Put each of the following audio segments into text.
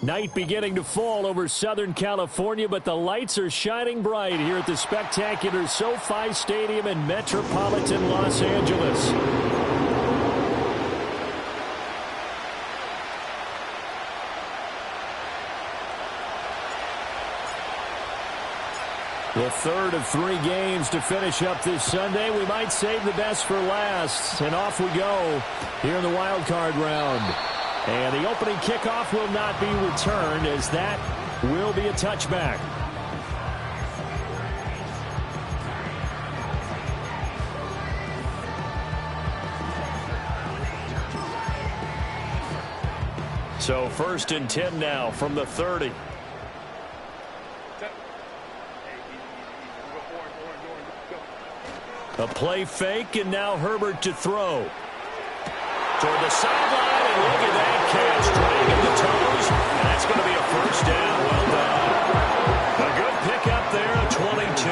Night beginning to fall over Southern California, but the lights are shining bright here at the spectacular SoFi Stadium in metropolitan Los Angeles. The third of 3 games to finish up this Sunday. We might save the best for last, and off we go here in the wild card round. And the opening kickoff will not be returned, as that will be a touchback. So 1st and 10 now from the 30. A play fake, and now Herbert to throw. Toward the sideline, and look at that catch. Dragging the toes, and that's going to be a first down. Well done. A good pickup there, a 22.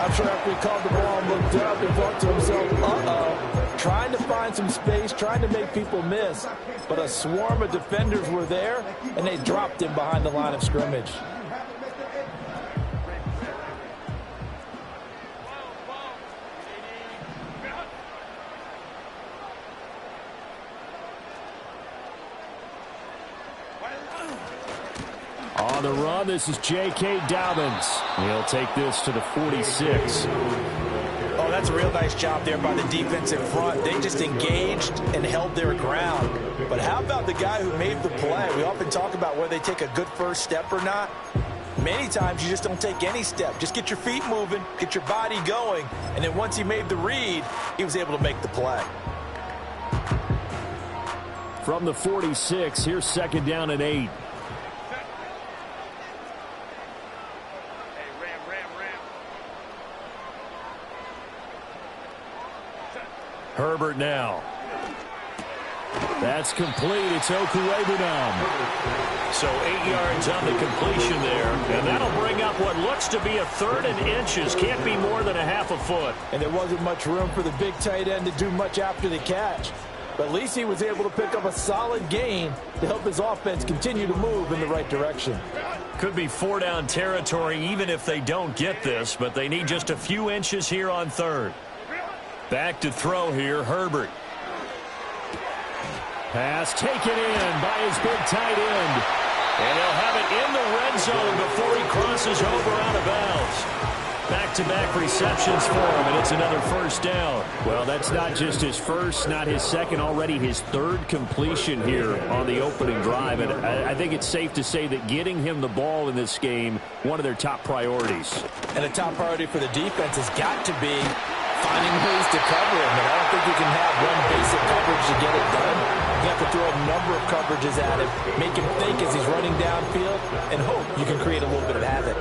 I'm sure after he called the ball and looked up and thought to himself, uh-oh, trying to find some space, trying to make people miss. But a swarm of defenders were there, and they dropped him behind the line of scrimmage. On the run, this is J.K. Dobbins. He'll take this to the 46. Oh, that's a real nice job there by the defense in front. They just engaged and held their ground. But how about the guy who made the play? We often talk about whether they take a good first step or not. Many times you just don't take any step. Just get your feet moving, get your body going, and then once he made the read, he was able to make the play. From the 46, here's 2nd down and 8. Herbert now. That's complete. It's Okuwebunam. So 8 yards on the completion there. And that'll bring up what looks to be a 3rd and inches. Can't be more than a half a foot. And there wasn't much room for the big tight end to do much after the catch. But at least he was able to pick up a solid gain to help his offense continue to move in the right direction. Could be 4-down territory even if they don't get this, but they need just a few inches here on 3rd. Back to throw here, Herbert. Pass taken in by his big tight end. And he'll have it in the red zone before he crosses over out of bounds. Back-to-back receptions for him, and it's another first down. Well, that's not just his first, not his second, already his 3rd completion here on the opening drive. And I think it's safe to say that getting him the ball in this game, one of their top priorities. And a top priority for the defense has got to be finding ways to cover him. And I don't think you can have one basic coverage to get it done. You have to throw a number of coverages at him, make him think as he's running downfield, and hope you can create a little bit of havoc.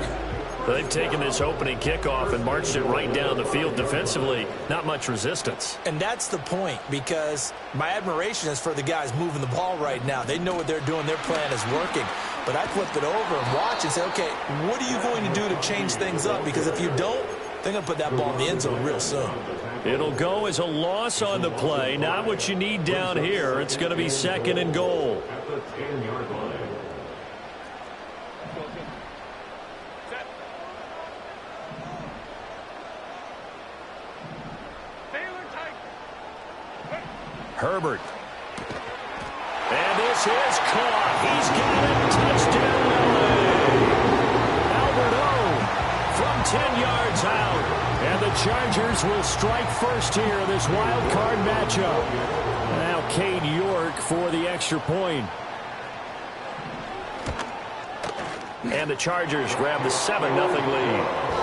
They've taken this opening kickoff and marched it right down the field defensively. Not much resistance. And that's the point, because my admiration is for the guys moving the ball right now. They know what they're doing. Their plan is working. But I flip it over and watch and say, okay, what are you going to do to change things up? Because if you don't, they're going to put that ball in the end zone real soon. It'll go as a loss on the play. Not what you need down here. It's going to be 2nd and goal. Herbert. And this is caught. He's got it. Touchdown, LA. Albert O from 10 yards out. And the Chargers will strike first here in this wild card matchup. Now Cade York for the extra point. And the Chargers grab the 7-0 lead.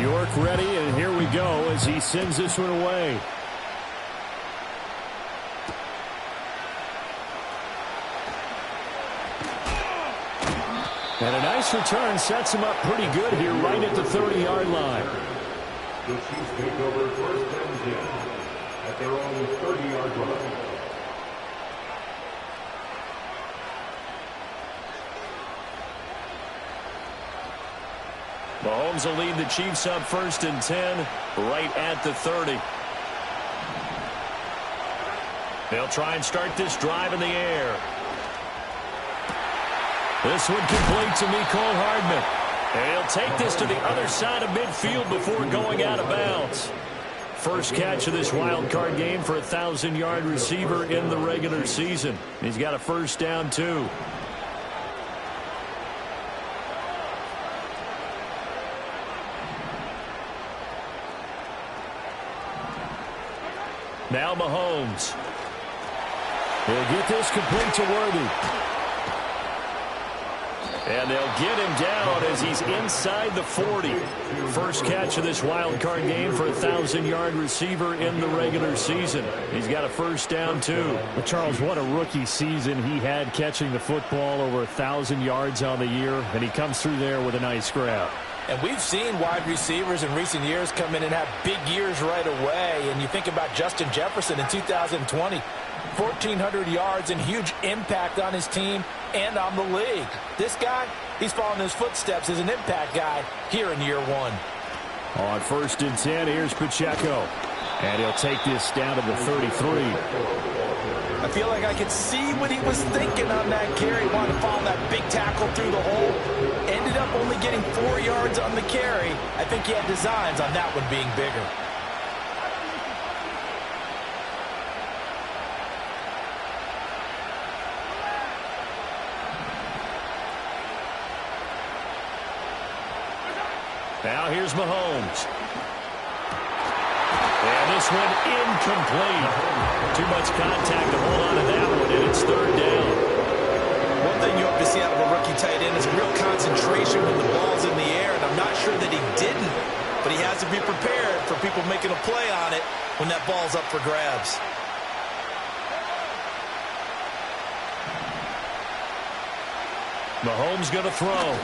York ready, and here we go as he sends this one away. And a nice return sets him up pretty good here right at the 30-yard line. The Chiefs take over first and 10 at their own 30-yard line. Mahomes will lead the Chiefs up first and 10 right at the 30. They'll try and start this drive in the air. This one complete to Mecole Hardman. And he'll take this to the other side of midfield before going out of bounds. First catch of this wild card game for a 1,000-yard receiver in the regular season. He's got a first down, too. Now Mahomes. He'll get this complete to Worthy. And they'll get him down as he's inside the 40. First catch of this wild card game for a 1,000-yard receiver in the regular season. He's got a first down, too. But Charles, what a rookie season he had catching the football, over 1,000 yards on the year, and he comes through there with a nice grab. And we've seen wide receivers in recent years come in and have big years right away. And you think about Justin Jefferson in 2020, 1,400 yards and huge impact on his team and on the league. This guy, he's following his footsteps as an impact guy here in year one. On first and 10, here's Pacheco. And he'll take this down to the 33. I feel like I could see what he was thinking on that carry. Wanted to follow that big tackle through the hole. Ended up only getting 4 yards on the carry. I think he had designs on that one being bigger. Now here's Mahomes. And this one incomplete. Too much contact to hold on to that one, and it's third down. One thing you hope to see out of a rookie tight end is real concentration when the ball's in the air, and I'm not sure that he didn't, but he has to be prepared for people making a play on it when that ball's up for grabs. Mahomes going to throw.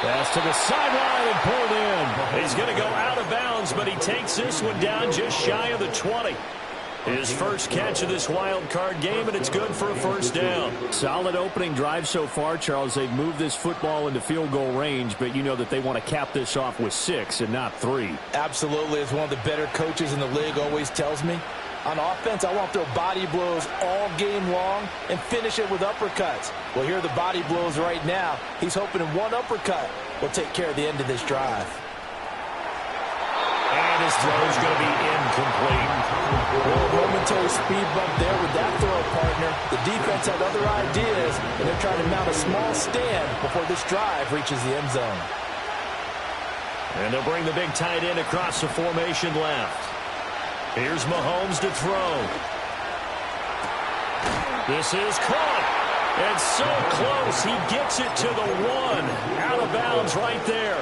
Pass to the sideline and pulled in. He's going to go out of bounds, but he takes this one down just shy of the 20. His first catch of this wild card game, and it's good for a first down. Solid opening drive so far, Charles. They've moved this football into field goal range, but you know that they want to cap this off with 6 and not 3. Absolutely. As one of the better coaches in the league always tells me, on offense, I want to throw body blows all game long and finish it with uppercuts. Well, here are the body blows right now. He's hoping one uppercut will take care of the end of this drive. And his throw is going to be incomplete. Well, a momentary speed bump there with that throw partner. The defense had other ideas, and they're trying to mount a small stand before this drive reaches the end zone. And they'll bring the big tight end across the formation left. Here's Mahomes to throw. This is caught. And so close, he gets it to the 1. Out of bounds right there.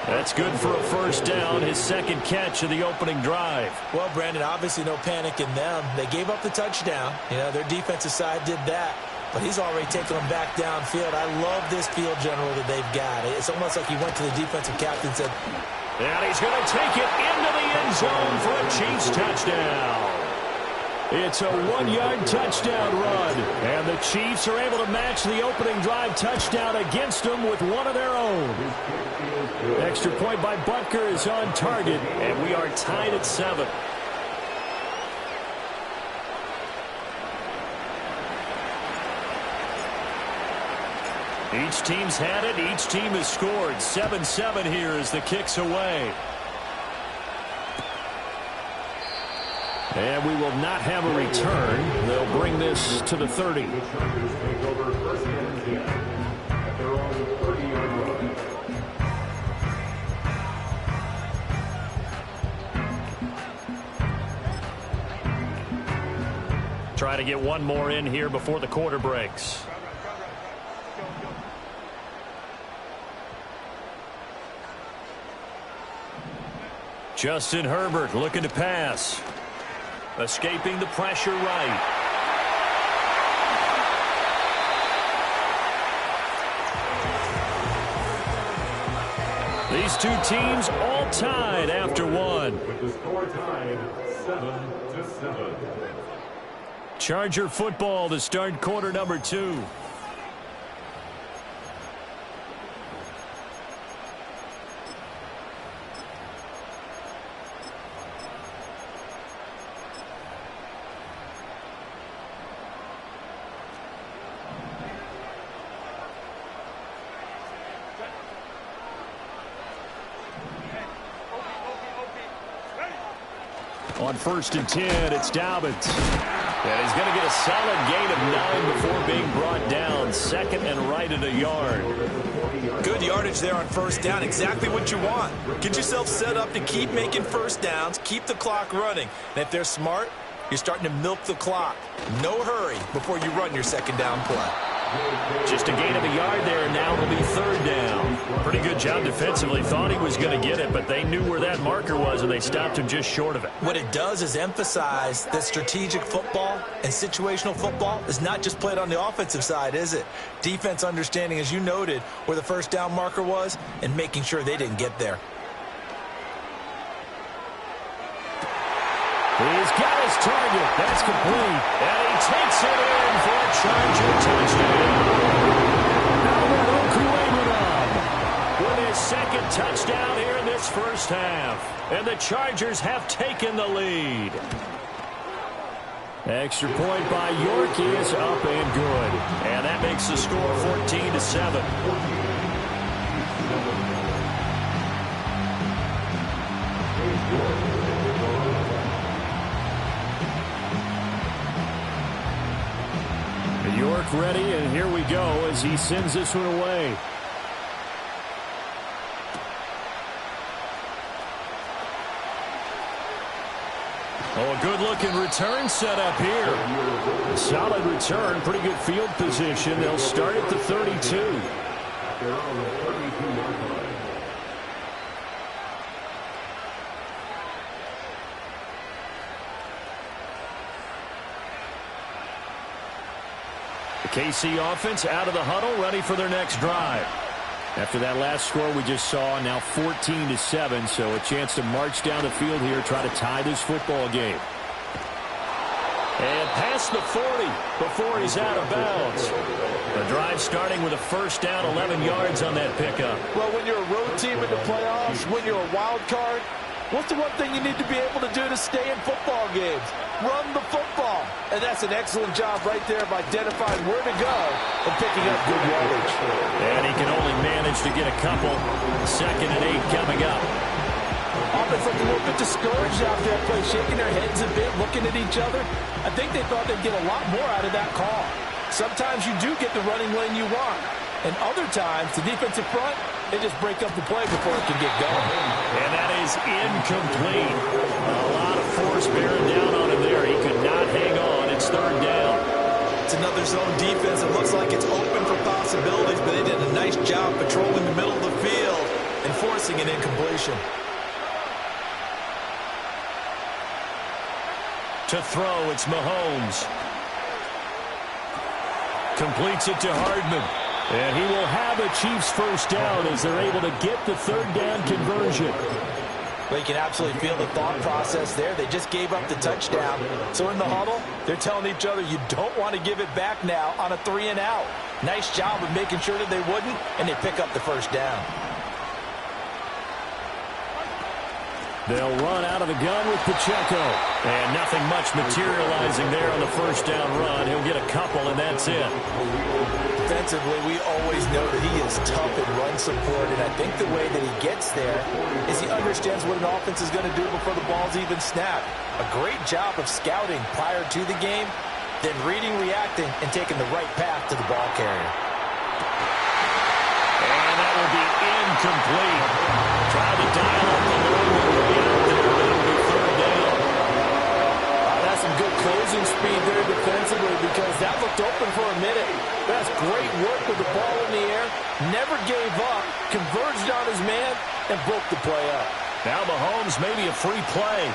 That's good for a first down, his second catch of the opening drive. Well, Brandon, obviously no panic in them. They gave up the touchdown. You know, their defensive side did that. But he's already taken them back downfield. I love this field general that they've got. It's almost like he went to the defensive captain and said, and he's going to take it into the end zone for a Chiefs touchdown. It's a 1-yard touchdown run. And the Chiefs are able to match the opening drive touchdown against them with one of their own. Extra point by Butker is on target, and we are tied at 7. Each team's had it. Each team has scored. 7-7 here as the kick's away. And we will not have a return. They'll bring this to the 30. The Chargers take over first and 10 at their own try to get one more in here before the quarter breaks. Justin Herbert looking to pass. Escaping the pressure right. These two teams all tied after one. With the score tied 7-7. Charger football to start quarter number 2. On 1st and 10, it's Dobbins. And he's going to get a solid gain of 9 before being brought down. 2nd and right at a yard. Good yardage there on 1st down. Exactly what you want. Get yourself set up to keep making 1st downs, keep the clock running. And if they're smart, you're starting to milk the clock. No hurry before you run your 2nd down play. Just a gain of a yard there, and now it'll be 3rd down. Pretty good job defensively. Thought he was going to get it, but they knew where that marker was, and they stopped him just short of it. What it does is emphasize that strategic football and situational football is not just played on the offensive side, is it? Defense understanding, as you noted, where the 1st down marker was and making sure they didn't get there. He's got his target. That's complete. And he takes it in for a Charger touchdown. Albert Okwuegbunam with his 2nd touchdown here in this 1st half. And the Chargers have taken the lead. Extra point by York is up and good. And that makes the score 14-7. York ready, and here we go as he sends this one away. Oh, a good-looking return set up here. A solid return, pretty good field position. They'll start at the 32. They're on the 32-yard line. The KC offense out of the huddle, ready for their next drive. After that last score we just saw, now 14-7, so a chance to march down the field here, try to tie this football game. And past the 40 before he's out of bounds. The drive starting with a 1st down, 11 yards on that pickup. Well, when you're a road team in the playoffs, when you're a wild card, what's the one thing you need to be able to do to stay in football games? Run the football. And that's an excellent job right there of identifying where to go and picking up good yardage. And he can only manage to get a couple. 2nd and 8 coming up. Offense looked a little bit discouraged out there, play, shaking their heads a bit, looking at each other. I think they thought they'd get a lot more out of that call. Sometimes you do get the running lane you want. And other times, the defensive front, they just break up the play before it can get going. And that is incomplete. A lot of force bearing down on him there. He could not hang on. It's 3rd down. It's another zone defense. It looks like it's open for possibilities, but they did a nice job patrolling the middle of the field and forcing an incompletion. To throw, it's Mahomes. Completes it to Hardman. And he will have a Chiefs 1st down as they're able to get the 3rd down conversion. Well, you can absolutely feel the thought process there. They just gave up the touchdown. So in the huddle, they're telling each other, you don't want to give it back now on a 3 and out. Nice job of making sure that they wouldn't, and they pick up the 1st down. They'll run out of the gun with Pacheco. And nothing much materializing there on the 1st down run. He'll get a couple, and that's it. Defensively, we always know that he is tough in run support, and I think the way that he gets there is he understands what an offense is going to do before the ball's even snapped. A great job of scouting prior to the game, then reading, reacting, and taking the right path to the ball carrier. And that will be incomplete. Tried to dial up the long way out there, but it'll be 3rd down. That's some good closing Lightning speed there defensively because that looked open for a minute. That's great work with the ball in the air. Never gave up, converged on his man, and broke the play up. Now Mahomes, maybe a free play.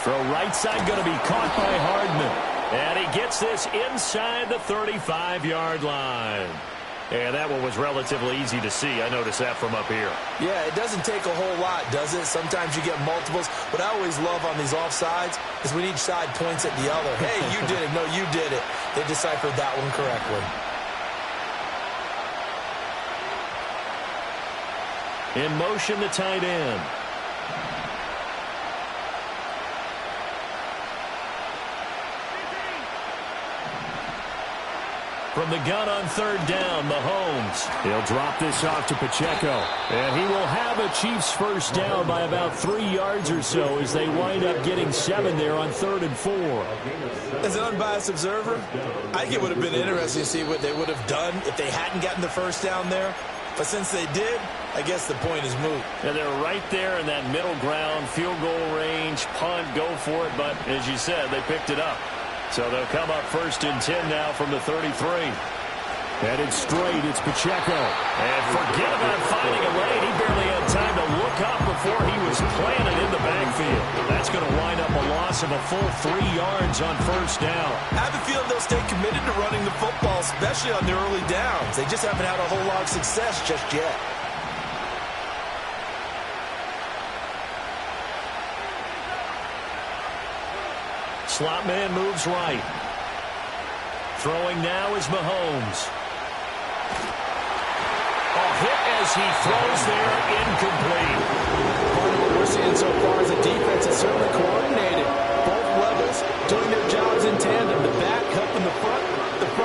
Throw right side going to be caught by Hardman. And he gets this inside the 35-yard line. And that one was relatively easy to see. I noticed that from up here. Yeah, it doesn't take a whole lot, does it? Sometimes you get multiples. What I always love on these offsides is when each side points at the other. Hey, you did it. No, you did it. They deciphered that one correctly. In motion, the tight end. From the gun on third down, Mahomes. He'll drop this off to Pacheco. And he will have a Chiefs first down by about 3 yards or so as they wind up getting 7 there on 3rd and 4. As an unbiased observer, I think it would have been interesting to see what they would have done if they hadn't gotten the first down there. But since they did, I guess the point is moot. And they're right there in that middle ground, field goal range, punt, go for it. But as you said, they picked it up. So they'll come up 1st and 10 now from the 33. Headed straight, it's Pacheco. And forget about finding a lane. He barely had time to look up before he was planted in the backfield. That's going to wind up a loss of a full 3 yards on first down. I have a feeling they'll stay committed to running the football, especially on their early downs. They just haven't had a whole lot of success just yet. Slot man moves right. Throwing now is Mahomes. A hit as he throws there, incomplete. Part of what we're seeing so far is the defense is certainly coordinated. Both levels doing their jobs in tandem. The back helping the front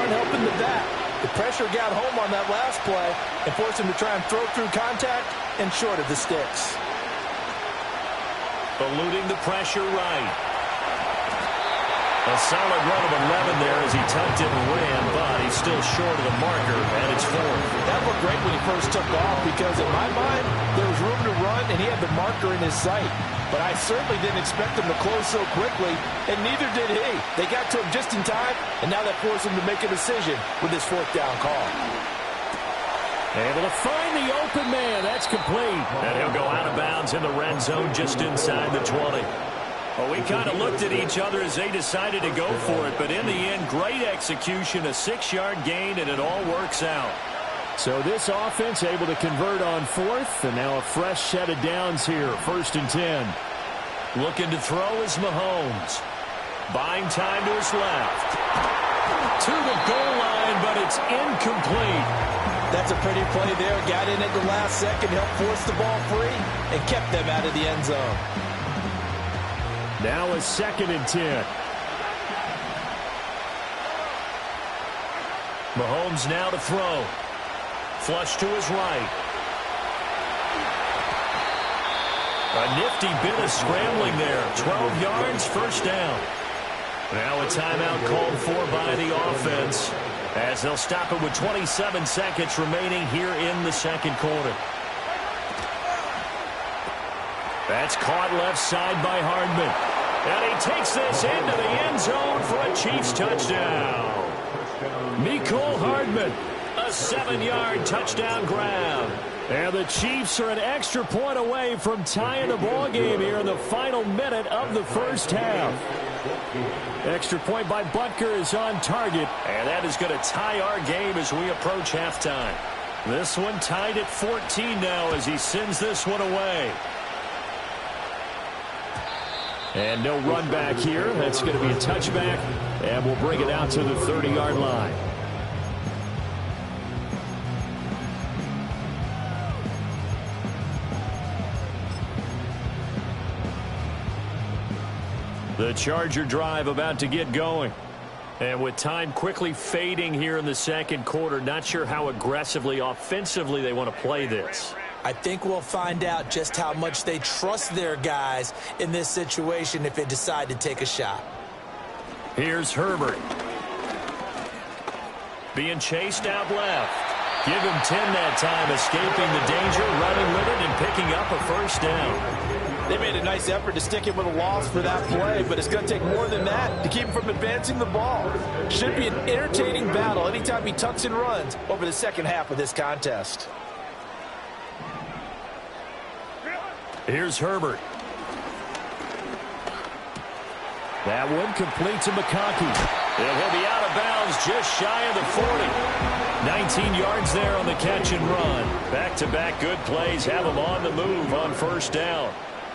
helping the back. The pressure got home on that last play and forced him to try and throw through contact and short of the sticks. Eluding the pressure right. A solid run of 11 there as he tucked it and ran, but he's still short of the marker, and it's 4th. That looked great when he first took off because, in my mind, there was room to run, and he had the marker in his sight. But I certainly didn't expect him to close so quickly, and neither did he. They got to him just in time, and now that forced him to make a decision with his 4th down call. Able to find the open man. That's complete. And he'll go out of bounds in the red zone just inside the 20. Well, we kind of looked at each other as they decided to go for it, but in the end, great execution, a 6-yard gain, and it all works out. So this offense able to convert on 4th, and now a fresh set of downs here, 1st and 10. Looking to throw is Mahomes. Buying time to his left. To the goal line, but it's incomplete. That's a pretty play there. Got in at the last second, helped force the ball free, and kept them out of the end zone. Now a 2nd and 10. Mahomes now to throw. Flush to his right. A nifty bit of scrambling there. 12 yards, first down. Now a timeout called for by the offense as they'll stop it with 27 seconds remaining here in the 2nd quarter. That's caught left side by Hardman. And he takes this into the end zone for a Chiefs touchdown. Mecole Hardman, a 7-yard touchdown grab. And the Chiefs are an extra point away from tying the ball game here in the final minute of the first half. Extra point by Butker is on target. And that is going to tie our game as we approach halftime. This one tied at 14 now as he sends this one away. And no run back here. That's going to be a touchback. And we'll bring it out to the 30-yard line. The Charger drive about to get going. And with time quickly fading here in the 2nd quarter, not sure how aggressively, offensively they want to play this. I think we'll find out just how much they trust their guys in this situation if they decide to take a shot. Here's Herbert. Being chased out left. Give him 10 that time, escaping the danger, running with it, and picking up a first down. They made a nice effort to stick him with a loss for that play, but it's going to take more than that to keep him from advancing the ball. Should be an entertaining battle anytime he tucks and runs over the second half of this contest. Here's Herbert. That one complete to McConkey. And he'll be out of bounds just shy of the 40. 19 yards there on the catch and run. Back-to-back good plays have him on the move on first down.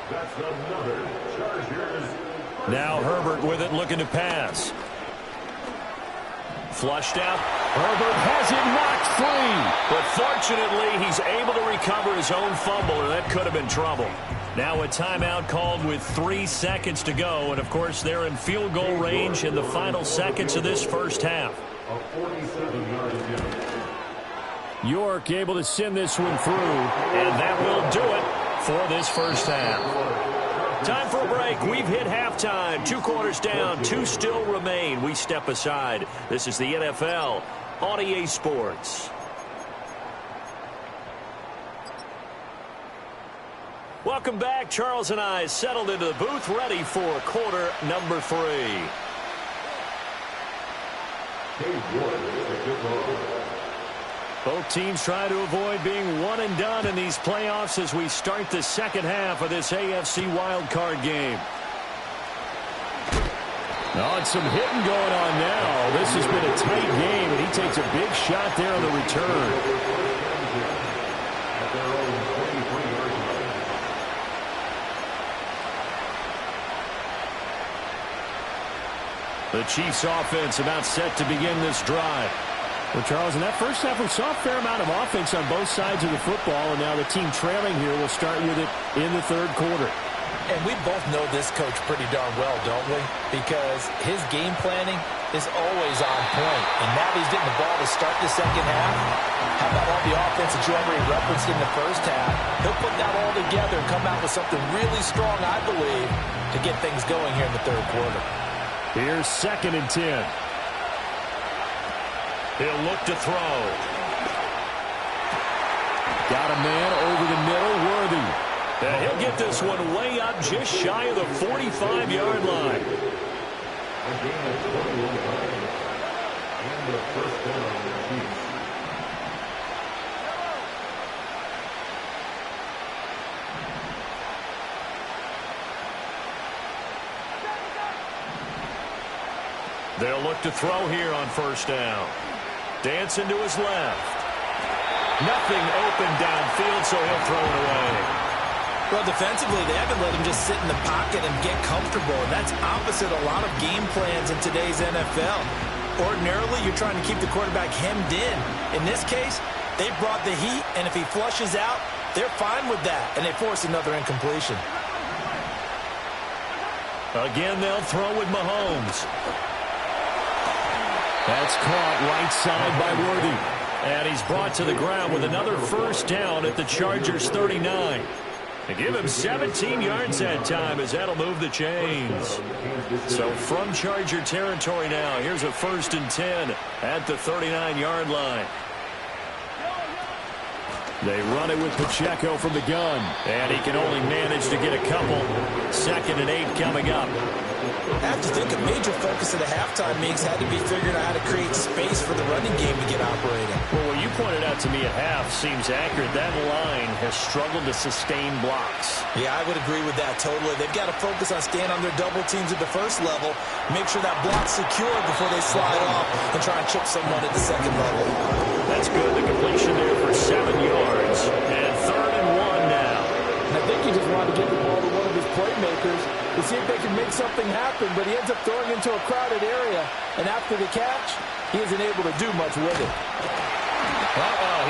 That's another Chargers. Now Herbert with it, looking to pass. Flushed out. Herbert has it knocked free. But fortunately, he's able to recover his own fumble, or that could have been trouble. Now a timeout called with 3 seconds to go. And, of course, they're in field goal range in the final seconds of this first half. A 47-yard attempt. York able to send this one through. And that will do it for this first half. Time for a break. We've hit halftime. 2 quarters down. 2 still remain. We step aside. This is the NFL on EA Sports. Welcome back. Charles and I settled into the booth, ready for quarter number 3. Both teams try to avoid being one and done in these playoffs as we start the second half of this AFC wildcard game. Oh, and some hitting going on now. This has been a tight game, and he takes a big shot there on the return. The Chiefs offense about set to begin this drive. Well, Charles, in that first half, we saw a fair amount of offense on both sides of the football, and now the team trailing here will start with it in the third quarter. And we both know this coach pretty darn well, don't we? Because his game planning is always on point. And now he's getting the ball to start the second half. How about all the offense that you already referenced in the first half? He'll put that all together and come out with something really strong, I believe, to get things going here in the third quarter. Here's 2nd and 10. He'll look to throw. Got a man over the middle, Worthy. And he'll get this one way up just shy of the 45-yard line. And the first down on the Chiefs. They'll look to throw here on first down. Dancing to his left. Nothing open downfield, so he'll throw it away. Well, defensively, they haven't let him just sit in the pocket and get comfortable, and that's opposite a lot of game plans in today's NFL. Ordinarily, you're trying to keep the quarterback hemmed in. In this case, they brought the heat, and if he flushes out, they're fine with that, and they force another incompletion. Again, they'll throw with Mahomes. That's caught right side by Worthy. And he's brought to the ground with another first down at the Chargers' 39. And give him 17 yards that time as that'll move the chains. So from Charger territory now, here's a 1st and 10 at the 39-yard line. They run it with Pacheco from the gun. And he can only manage to get a couple. 2nd and 8 coming up. I have to think a major focus of the halftime mix had to be figuring out how to create space for the running game to get operating. Well, what you pointed out to me at half seems accurate. That line has struggled to sustain blocks. Yeah, I would agree with that totally. They've got to focus on staying on their double teams at the first level, make sure that block's secure before they slide off and try and chip someone at the second level. That's good. The completion there for 7 yards. And 3rd and 1 now. And I think he just wanted to get the ball to one of his playmakers to see if they can make something happen, but he ends up throwing into a crowded area, and after the catch, he isn't able to do much with it.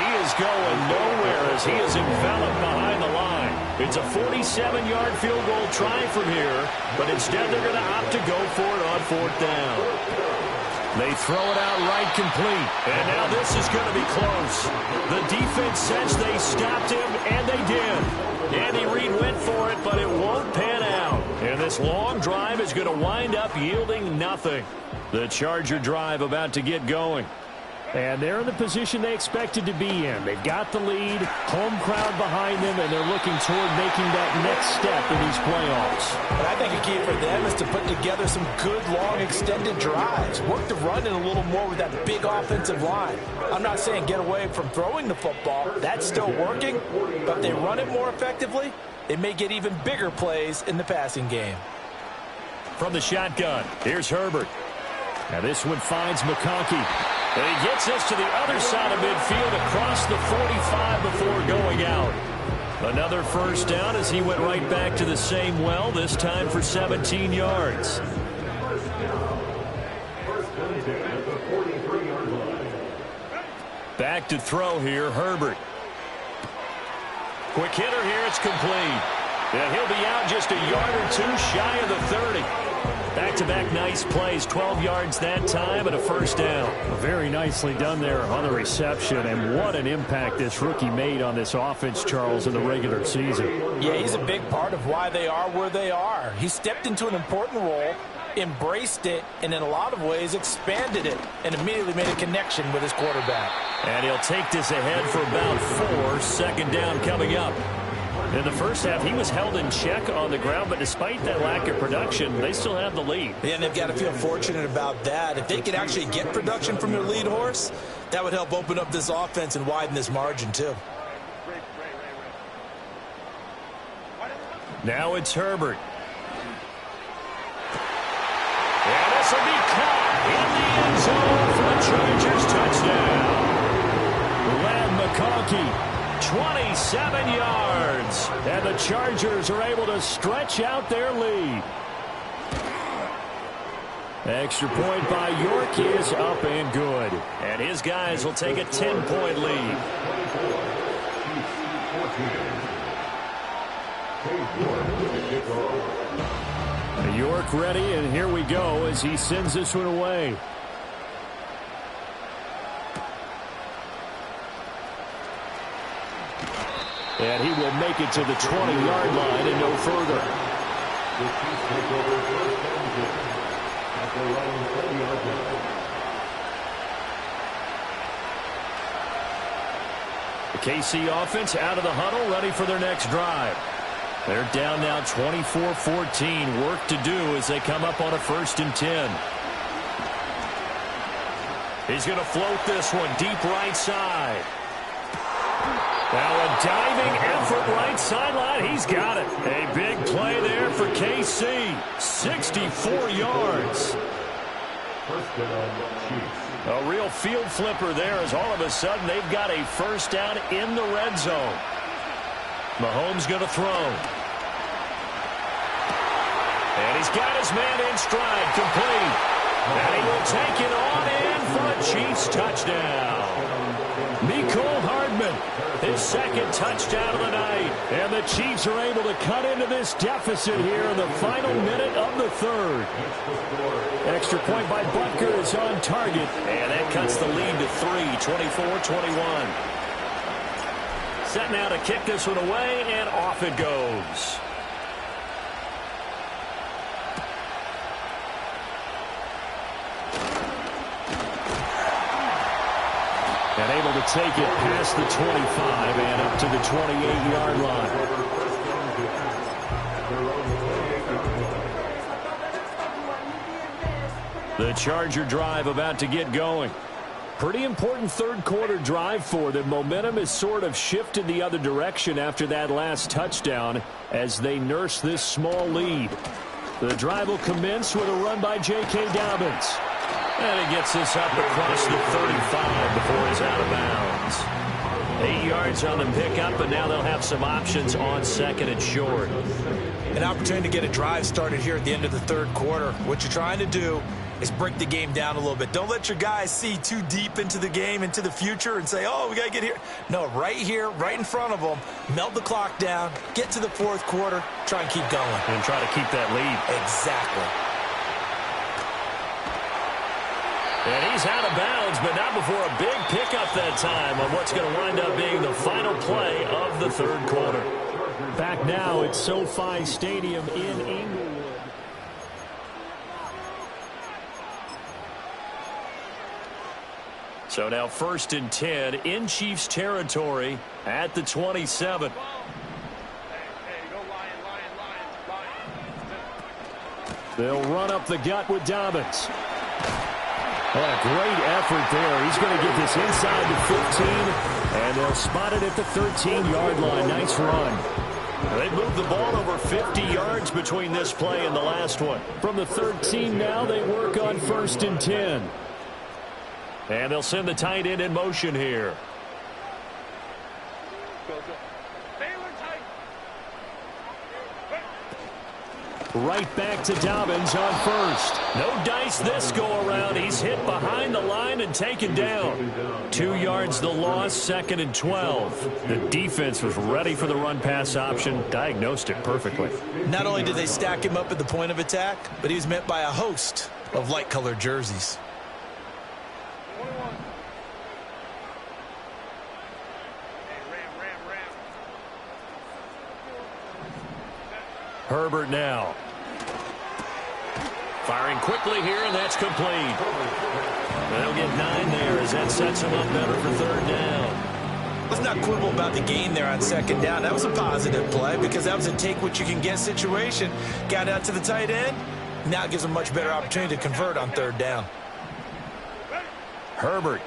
He is going nowhere as he is enveloped behind the line. It's a 47-yard field goal try from here, but instead they're going to opt to go for it on 4th down. They throw it out right complete, and now this is going to be close. The defense says they stopped him, and they did. Andy Reid went for it, but it won't pan out. And this long drive is going to wind up yielding nothing. The Charger drive about to get going. And they're in the position they expected to be in. They've got the lead, home crowd behind them, and they're looking toward making that next step in these playoffs. But I think a key for them is to put together some good, long, extended drives. Work the run in a little more with that big offensive line. I'm not saying get away from throwing the football. That's still working. But if they run it more effectively, they may get even bigger plays in the passing game. From the shotgun, here's Herbert. Now this one finds McConkey. And he gets this to the other side of midfield across the 45 before going out. Another first down as he went right back to the same well, this time for 17 yards. Back to throw here, Herbert. Quick hitter here, it's complete. And he'll be out just a yard or two shy of the 30. Back-to-back nice plays, 12 yards that time and a first down. Very nicely done there on the reception, and what an impact this rookie made on this offense, Charles, in the regular season. Yeah, he's a big part of why they are where they are. He stepped into an important role, embraced it, and in a lot of ways expanded it, and immediately made a connection with his quarterback. And he'll take this ahead for about 4, second down coming up. In the first half, he was held in check on the ground, but despite that lack of production, they still have the lead. Yeah, and they've got to feel fortunate about that. If they could actually get production from their lead horse, that would help open up this offense and widen this margin, too. Now it's Herbert. And this will be caught in the end zone for the Chargers touchdown. Len McConkey. 27 yards, and the Chargers are able to stretch out their lead. Extra point by York is up and good. And his guys will take a 10-point lead. York ready, and here we go as he sends this one away. And he will make it to the 20-yard line and no further. The KC offense out of the huddle, ready for their next drive. They're down now 24-14. Work to do as they come up on a 1st and 10. He's going to float this one deep right side. Now a diving effort right sideline. He's got it. A big play there for KC. 64 yards. A real field flipper there as all of a sudden they've got a first down in the red zone. Mahomes going to throw. And he's got his man in stride, complete. And he will take it on in for a Chiefs touchdown. Mecole Hardman, his second touchdown of the night. And the Chiefs are able to cut into this deficit here in the final minute of the 3rd. Extra point by Butker is on target. And that cuts the lead to 3, 24-21. Set now to kick this one away, and off it goes. And able to take it past the 25 and up to the 28-yard line. The Charger drive about to get going. Pretty important 3rd quarter drive for them. Momentum has sort of shifted the other direction after that last touchdown as they nurse this small lead. The drive will commence with a run by J.K. Dobbins. And he gets this up across the 35 before he's out of bounds. 8 yards on the pickup, and now they'll have some options on 2nd and short. An opportunity to get a drive started here at the end of the 3rd quarter. What you're trying to do is break the game down a little bit. Don't let your guys see too deep into the game, into the future, and say, oh, we got to get here. No, right here, right in front of them, melt the clock down, get to the 4th quarter, try and keep going. And try to keep that lead. Exactly. And he's out of bounds, but not before a big pickup that time on what's going to wind up being the final play of the 3rd quarter. Back now at SoFi Stadium in Inglewood. So now 1st and 10 in Chiefs territory at the 27. They'll run up the gut with Dobbins. A great effort there. He's going to get this inside the 15, and they'll spot it at the 13-yard line. Nice run. They moved the ball over 50 yards between this play and the last one. From the 13 now, they work on 1st and 10. And they'll send the tight end in motion here. Right back to Dobbins on 1st. No dice this go-around. He's hit behind the line and taken down. 2 yards the loss, 2nd and 12. The defense was ready for the run-pass option, diagnosed it perfectly. Not only did they stack him up at the point of attack, but he was met by a host of light-colored jerseys. Herbert now. Firing quickly here, and that's complete. They'll get 9 there as that sets them up better for 3rd down. Let's not quibble about the gain there on 2nd down. That was a positive play because that was a take-what-you-can-get situation. Got out to the tight end. Now it gives them a much better opportunity to convert on 3rd down. Herbert.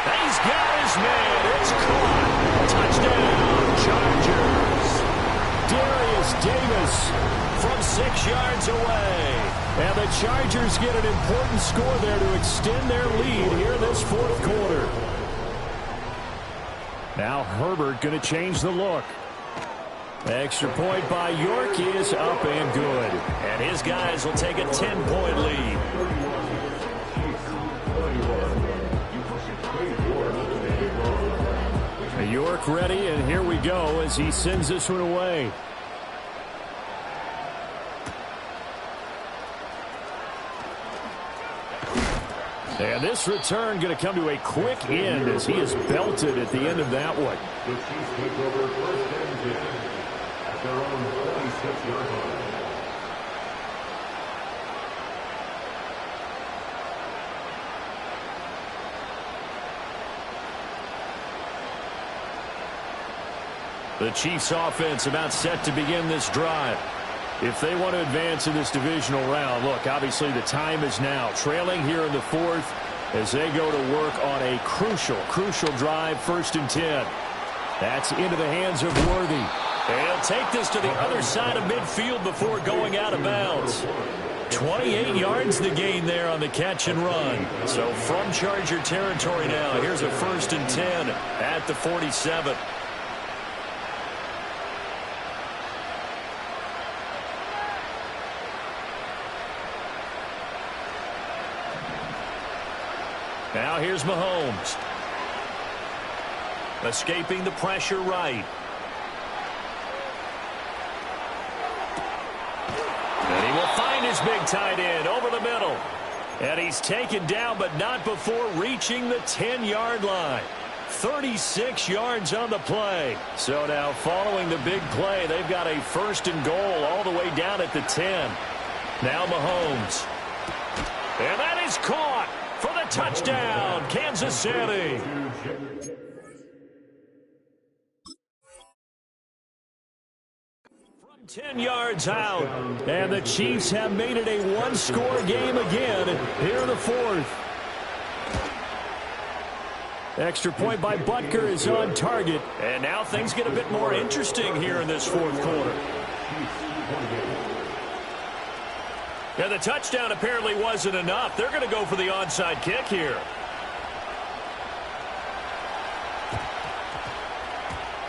He's got his man. It's caught. Touchdown. Chargers. Darius Davis from 6 yards away. And the Chargers get an important score there to extend their lead here in this 4th quarter. Now Herbert going to change the look. Extra point by York is up and good. And his guys will take a 10-point lead. York ready, and here we go as he sends this one away. And this return going to come to a quick end as he is belted at the end of that one. The Chiefs take over 1st and 10 at their own 46-yard line. The Chiefs offense about set to begin this drive. If they want to advance in this divisional round, look, obviously the time is now. Trailing here in the 4th as they go to work on a crucial drive, 1st and 10. That's into the hands of Worthy. And he'll take this to the other side of midfield before going out of bounds. 28 yards the gain there on the catch and run. So from Charger territory now, here's a 1st and 10 at the 47. Now here's Mahomes. Escaping the pressure right. And he will find his big tight end over the middle. And he's taken down, but not before reaching the 10-yard line. 36 yards on the play. So now following the big play, they've got a 1st and goal all the way down at the 10. Now Mahomes. And that is caught for the touchdown, Kansas City. From 10 yards out, and the Chiefs have made it a one-score game again here in the 4th. Extra point by Butker is on target, and now things get a bit more interesting here in this 4th quarter. And the touchdown apparently wasn't enough. They're going to go for the onside kick here.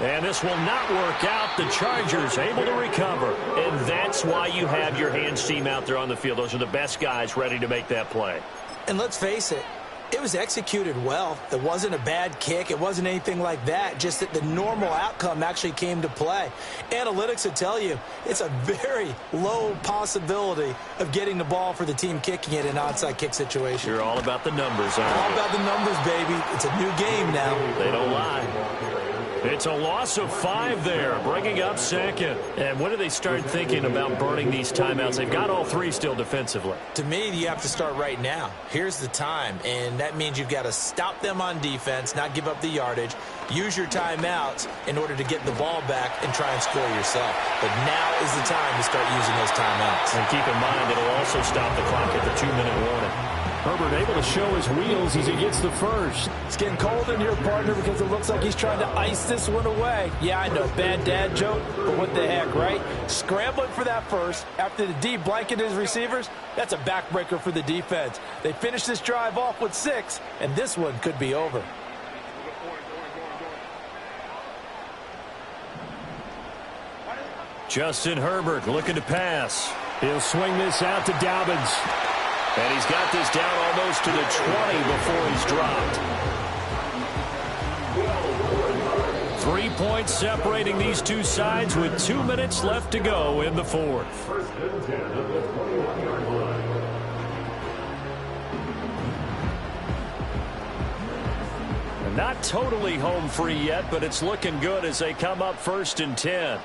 And this will not work out. The Chargers able to recover. And that's why you have your hands team out there on the field. Those are the best guys ready to make that play. And let's face it, it was executed well. It wasn't a bad kick. It wasn't anything like that. Just that the normal outcome actually came to play. Analytics will tell you it's a very low possibility of getting the ball for the team kicking it in an onside kick situation. You're all about the numbers, aren't you? All about the numbers, baby. It's a new game now. They don't lie. It's a loss of 5 there, bringing up second. And when do they start thinking about burning these timeouts? They've got all 3 still defensively. To me, you have to start right now. Here's the time, and that means you've got to stop them on defense, not give up the yardage, use your timeouts in order to get the ball back and try and score yourself. But now is the time to start using those timeouts. And keep in mind, it'll also stop the clock at the 2-minute warning. Herbert able to show his wheels as he gets the first. It's getting cold in here, partner, because it looks like he's trying to ice this one away. Yeah, I know, bad dad joke, but what the heck, right? Scrambling for that first after the D blanketed his receivers, that's a backbreaker for the defense. They finish this drive off with 6, and this one could be over. Justin Herbert looking to pass. He'll swing this out to Dobbins. And he's got this down almost to the 20 before he's dropped. 3 points separating these two sides with 2 minutes left to go in the fourth. First and 10 at the 21-yard line. Not totally home free yet, but it's looking good as they come up 1st and 10.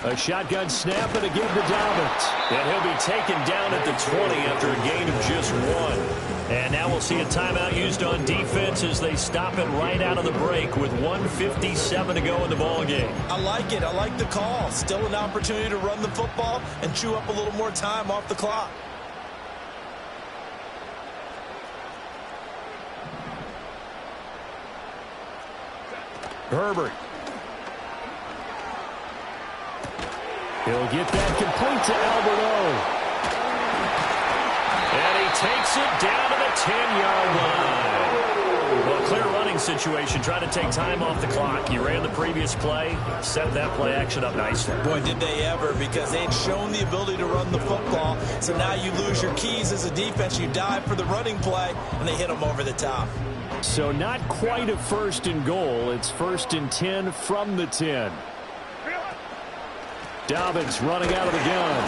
A shotgun snap and a give to Dobbins. And he'll be taken down at the 20 after a gain of just 1. And now we'll see a timeout used on defense as they stop it right out of the break with 1:57 to go in the ballgame. I like it. I like the call. Still an opportunity to run the football and chew up a little more time off the clock. Herbert. He'll get that complete to Alberto. And he takes it down to the 10-yard line. Well, clear running situation, trying to take time off the clock. He ran the previous play, set that play action up nicely. Boy, did they ever, because they had shown the ability to run the football. So now you lose your keys as a defense. You dive for the running play, and they hit them over the top. So not quite a 1st and goal. It's 1st and 10 from the 10. Dobbins running out of the gun.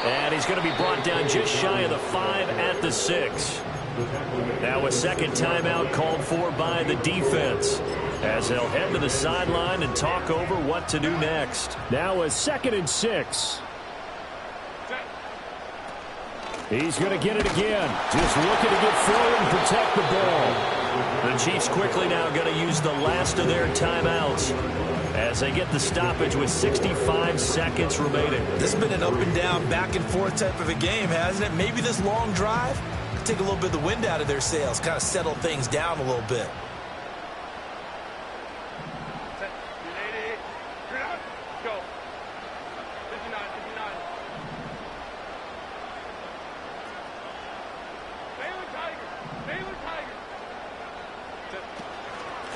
And he's going to be brought down just shy of the 5 at the 6. Now a second timeout called for by the defense as they'll head to the sideline and talk over what to do next. Now a 2nd and 6. He's going to get it again. Just looking to get forward and protect the ball. The Chiefs quickly now going to use the last of their timeouts as they get the stoppage with 65 seconds remaining. This has been an up and down, back and forth type of a game, hasn't it? Maybe this long drive could take a little bit of the wind out of their sails, kind of settle things down a little bit.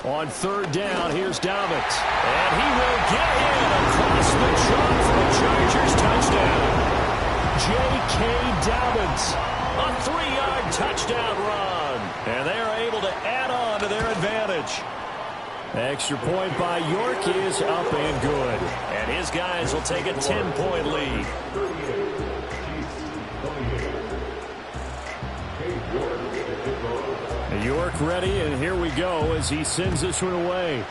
On 3rd down, here's Dobbins. And he will get in across the chalk for a Chargers touchdown. J.K. Dobbins, a 3-yard touchdown run. And they are able to add on to their advantage. Extra point by York is up and good. And his guys will take a 10-point lead. York ready, and here we go as he sends this one away.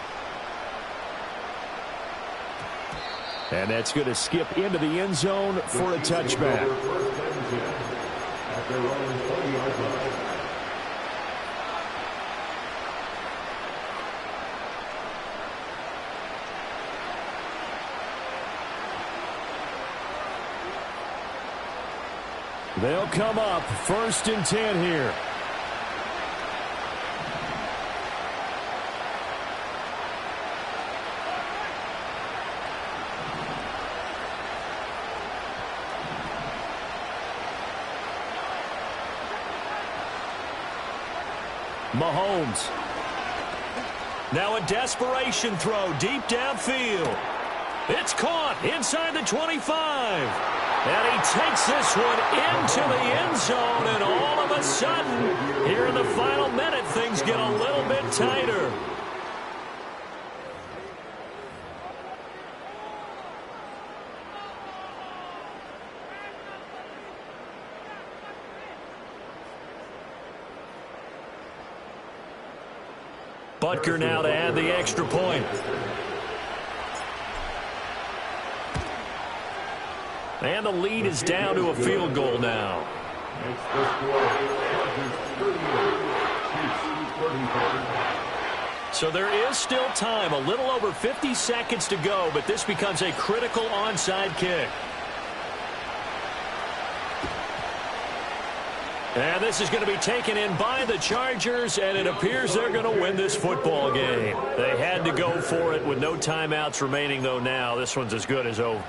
And that's going to skip into the end zone for a touchback. They'll come up 1st and 10 here. Mahomes. Now a desperation throw deep downfield. It's caught inside the 25. And he takes this one into the end zone, and all of a sudden, here in the final minute, things get a little bit tighter. Butker now to add the extra point. And the lead is down to a field goal now. Next, the score, Chargers 38, Chiefs 35. So there is still time, a little over 50 seconds to go, but this becomes a critical onside kick. And this is going to be taken in by the Chargers, and it appears they're going to win this football game. They had to go for it with no timeouts remaining, though now. This one's as good as over.